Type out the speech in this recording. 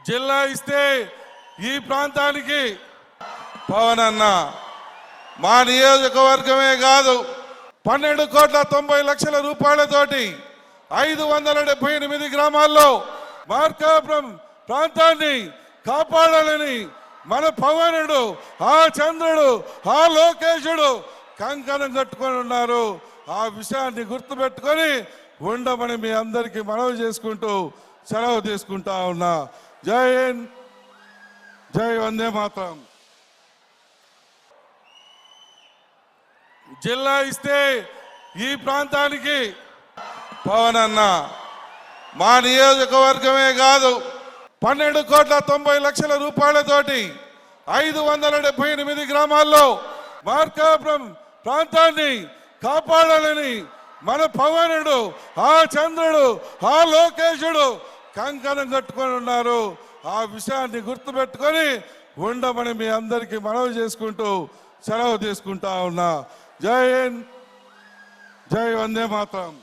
జిల్లా ఇస్తే ఈ ప్రాంతానికి పవన్ అన్న మా నియోజకవర్గమే కాదు 12,90,00,000 రూపాయలతోటి 578 గ్రామాల్లో మార్కాపురం ప్రాంతాన్ని కాపాడాలని మన పవనుడు ఆ చంద్రుడు ఆ లోకేశుడు కంకణం కట్టుకొని ఉన్నారు. ఆ విషయాన్ని గుర్తుపెట్టుకొని ఉండమని మీ అందరికీ మనవి చేసుకుంటూ సెలవు తీసుకుంటా ఉన్నా. జై హింద్, జై వందే మాతరం. జిల్లా ఇస్తే ఈ ప్రాంతానికి పవన్ అన్న మా నియోజకవర్గమే కాదు 12,90,00,000 రూపాయలతోటి 578 గ్రామాల్లో మార్కాపురం ప్రాంతాన్ని కాపాడాలని మన పవనుడు ఆ చంద్రుడు ఆ లోకేశుడు కంకణం కట్టుకొని ఉన్నారు. ఆ విషయాన్ని గుర్తుపెట్టుకొని ఉండమని మీ అందరికీ మనవి చేసుకుంటూ సెలవు తీసుకుంటా ఉన్నా. జై హింద్, జై వందే మాతరం.